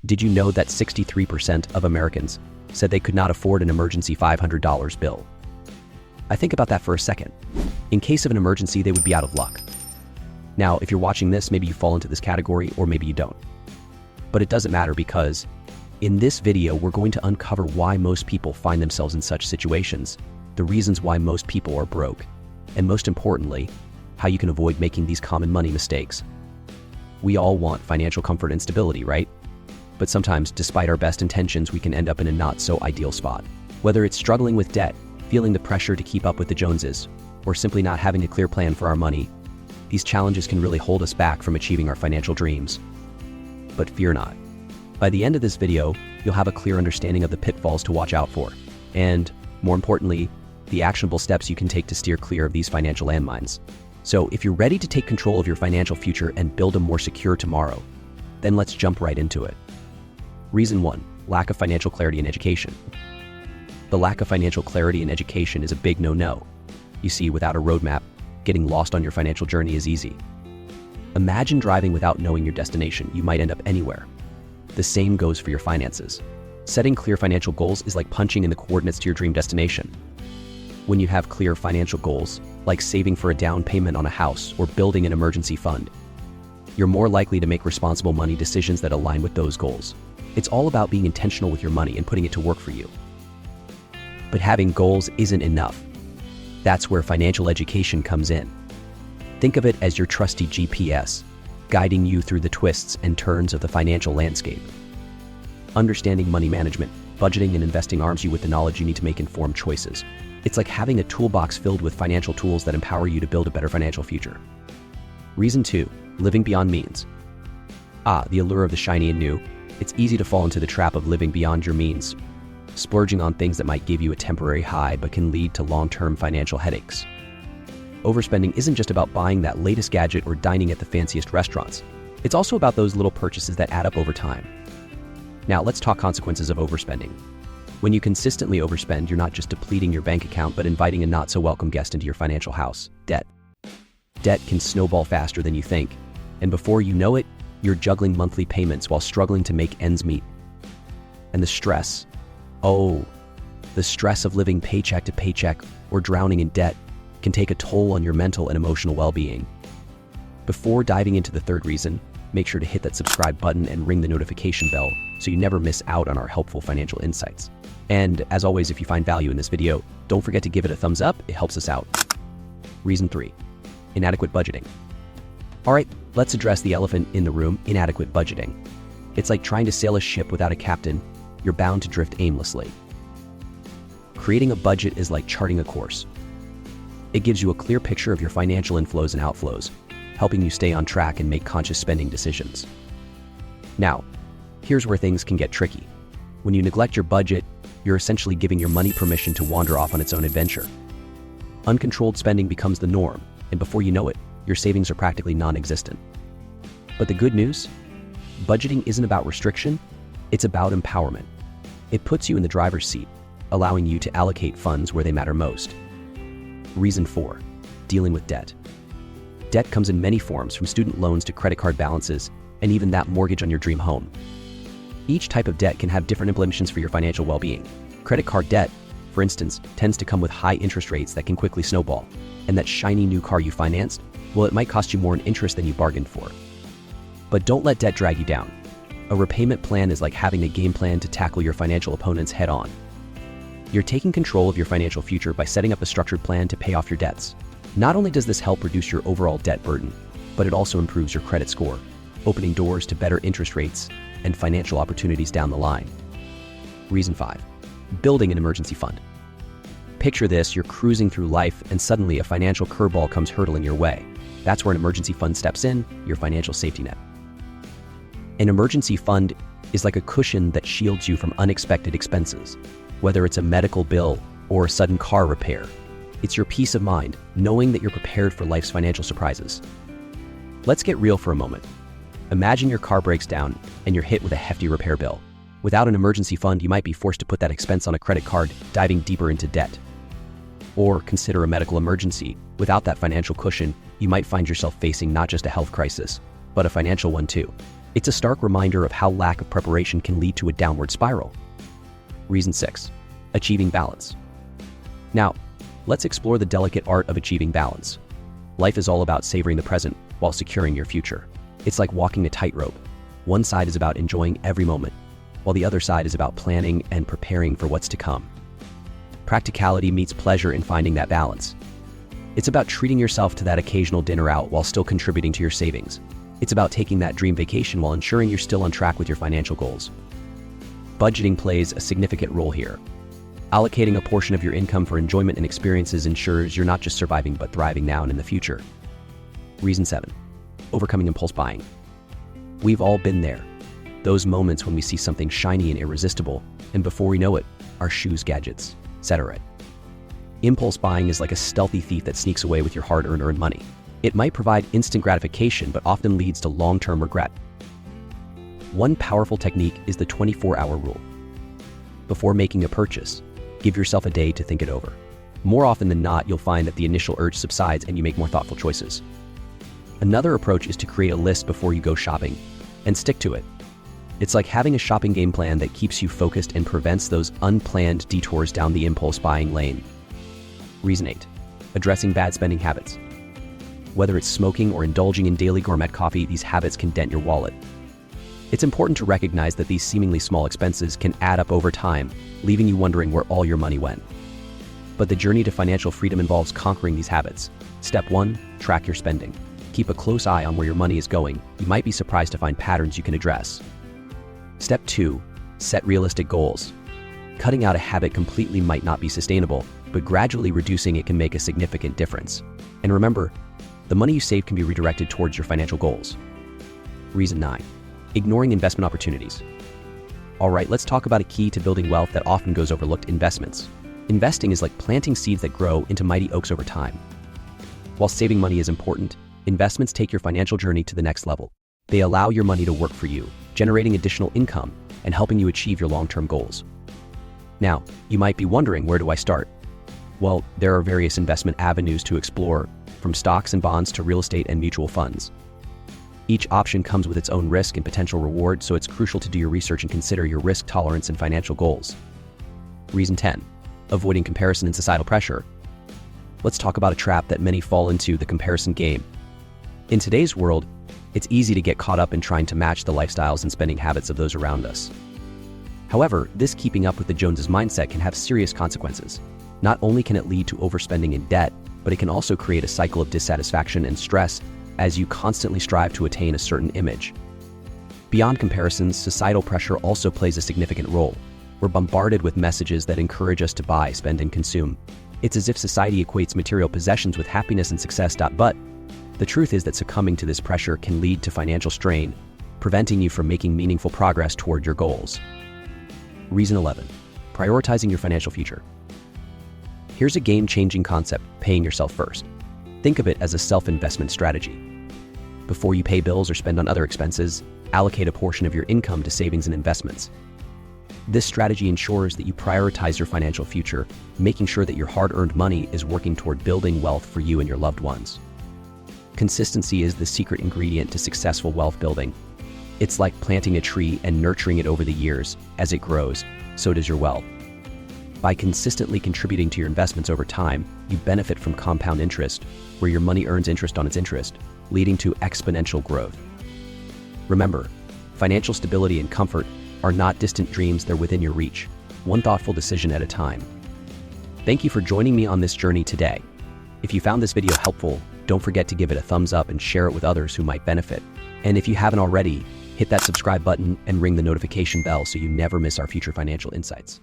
Did you know that 63% of Americans said they could not afford an emergency $500 bill? I think about that for a second. In case of an emergency, they would be out of luck. Now, if you're watching this, maybe you fall into this category or maybe you don't. But it doesn't matter, because in this video, we're going to uncover why most people find themselves in such situations, the reasons why most people are broke, and most importantly, how you can avoid making these common money mistakes. We all want financial comfort and stability, right? But sometimes, despite our best intentions, we can end up in a not so ideal spot. Whether it's struggling with debt, feeling the pressure to keep up with the Joneses, or simply not having a clear plan for our money, these challenges can really hold us back from achieving our financial dreams. But fear not. By the end of this video, you'll have a clear understanding of the pitfalls to watch out for, and, more importantly, the actionable steps you can take to steer clear of these financial landmines. So if you're ready to take control of your financial future and build a more secure tomorrow, then let's jump right into it. Reason 1, lack of financial clarity and education. The lack of financial clarity and education is a big no-no. You see, without a roadmap, getting lost on your financial journey is easy. Imagine driving without knowing your destination. You might end up anywhere. The same goes for your finances. Setting clear financial goals is like punching in the coordinates to your dream destination. When you have clear financial goals, like saving for a down payment on a house or building an emergency fund, you're more likely to make responsible money decisions that align with those goals. It's all about being intentional with your money and putting it to work for you. But having goals isn't enough. That's where financial education comes in. Think of it as your trusty GPS, guiding you through the twists and turns of the financial landscape. Understanding money management, budgeting, and investing arms you with the knowledge you need to make informed choices. It's like having a toolbox filled with financial tools that empower you to build a better financial future. Reason 2, living beyond means. The allure of the shiny and new. It's easy to fall into the trap of living beyond your means, splurging on things that might give you a temporary high but can lead to long-term financial headaches. Overspending isn't just about buying that latest gadget or dining at the fanciest restaurants. It's also about those little purchases that add up over time. Now, let's talk consequences of overspending. When you consistently overspend, you're not just depleting your bank account, but inviting a not-so-welcome guest into your financial house: debt. Debt can snowball faster than you think, and before you know it, you're juggling monthly payments while struggling to make ends meet. And the stress of living paycheck to paycheck or drowning in debt can take a toll on your mental and emotional well-being. Before diving into the third reason, make sure to hit that subscribe button and ring the notification bell so you never miss out on our helpful financial insights. And as always, if you find value in this video, don't forget to give it a thumbs up. It helps us out. Reason 3, inadequate budgeting. All right, let's address the elephant in the room: inadequate budgeting. It's like trying to sail a ship without a captain. You're bound to drift aimlessly. Creating a budget is like charting a course. It gives you a clear picture of your financial inflows and outflows, helping you stay on track and make conscious spending decisions. Now, here's where things can get tricky. When you neglect your budget, you're essentially giving your money permission to wander off on its own adventure. Uncontrolled spending becomes the norm, and before you know it, your savings are practically non-existent. But the good news? Budgeting isn't about restriction, it's about empowerment. It puts you in the driver's seat, allowing you to allocate funds where they matter most. Reason 4, dealing with debt. Debt comes in many forms, from student loans to credit card balances, and even that mortgage on your dream home. Each type of debt can have different implications for your financial well-being. Credit card debt, for instance, tends to come with high interest rates that can quickly snowball. And that shiny new car you financed, well, it might cost you more in interest than you bargained for. But don't let debt drag you down. A repayment plan is like having a game plan to tackle your financial opponents head-on. You're taking control of your financial future by setting up a structured plan to pay off your debts. Not only does this help reduce your overall debt burden, but it also improves your credit score, opening doors to better interest rates and financial opportunities down the line. Reason 5, building an emergency fund. Picture this: you're cruising through life and suddenly a financial curveball comes hurtling your way. That's where an emergency fund steps in, your financial safety net. An emergency fund is like a cushion that shields you from unexpected expenses, whether it's a medical bill or a sudden car repair. It's your peace of mind, knowing that you're prepared for life's financial surprises. Let's get real for a moment. Imagine your car breaks down and you're hit with a hefty repair bill. Without an emergency fund, you might be forced to put that expense on a credit card, diving deeper into debt. Or consider a medical emergency. Without that financial cushion, you might find yourself facing not just a health crisis, but a financial one too. It's a stark reminder of how lack of preparation can lead to a downward spiral. Reason 6. Achieving balance. Now, let's explore the delicate art of achieving balance. Life is all about savoring the present while securing your future. It's like walking a tightrope. One side is about enjoying every moment, while the other side is about planning and preparing for what's to come. Practicality meets pleasure in finding that balance. It's about treating yourself to that occasional dinner out while still contributing to your savings. It's about taking that dream vacation while ensuring you're still on track with your financial goals. Budgeting plays a significant role here. Allocating a portion of your income for enjoyment and experiences ensures you're not just surviving but thriving now and in the future. Reason 7. Overcoming impulse buying. We've all been there. Those moments when we see something shiny and irresistible, and before we know it, our shoes, gadgets, etc. Impulse buying is like a stealthy thief that sneaks away with your hard-earned money. It might provide instant gratification but often leads to long-term regret. One powerful technique is the 24-hour rule. Before making a purchase, give yourself a day to think it over. More often than not, you'll find that the initial urge subsides and you make more thoughtful choices. Another approach is to create a list before you go shopping and stick to it. It's like having a shopping game plan that keeps you focused and prevents those unplanned detours down the impulse buying lane. Reason 8. Addressing bad spending habits. Whether it's smoking or indulging in daily gourmet coffee, these habits can dent your wallet. It's important to recognize that these seemingly small expenses can add up over time, leaving you wondering where all your money went. But the journey to financial freedom involves conquering these habits. Step 1. Track your spending. Keep a close eye on where your money is going. You might be surprised to find patterns you can address. Step 2. Set realistic goals. Cutting out a habit completely might not be sustainable, but gradually reducing it can make a significant difference. And remember, the money you save can be redirected towards your financial goals. Reason 9. Ignoring investment opportunities. All right, let's talk about a key to building wealth that often goes overlooked: investments. Investing is like planting seeds that grow into mighty oaks over time. While saving money is important, investments take your financial journey to the next level. They allow your money to work for you, generating additional income and helping you achieve your long-term goals. Now, you might be wondering, where do I start? Well, there are various investment avenues to explore, from stocks and bonds to real estate and mutual funds. Each option comes with its own risk and potential reward, so it's crucial to do your research and consider your risk tolerance and financial goals. Reason 10. Avoiding comparison and societal pressure. Let's talk about a trap that many fall into: the comparison game. In today's world, it's easy to get caught up in trying to match the lifestyles and spending habits of those around us. However, this keeping up with the Joneses mindset can have serious consequences. Not only can it lead to overspending and debt, but it can also create a cycle of dissatisfaction and stress as you constantly strive to attain a certain image. Beyond comparisons, societal pressure also plays a significant role. We're bombarded with messages that encourage us to buy, spend, and consume. It's as if society equates material possessions with happiness and success. But the truth is that succumbing to this pressure can lead to financial strain, preventing you from making meaningful progress toward your goals. Reason 11. Prioritizing your financial future. Here's a game-changing concept: paying yourself first. Think of it as a self-investment strategy. Before you pay bills or spend on other expenses, allocate a portion of your income to savings and investments. This strategy ensures that you prioritize your financial future, making sure that your hard-earned money is working toward building wealth for you and your loved ones. Consistency is the secret ingredient to successful wealth building. It's like planting a tree and nurturing it over the years. As it grows, so does your wealth. By consistently contributing to your investments over time, you benefit from compound interest, where your money earns interest on its interest, leading to exponential growth. Remember, financial stability and comfort are not distant dreams, they're within your reach, one thoughtful decision at a time. Thank you for joining me on this journey today. If you found this video helpful, don't forget to give it a thumbs up and share it with others who might benefit. And if you haven't already, hit that subscribe button and ring the notification bell so you never miss our future financial insights.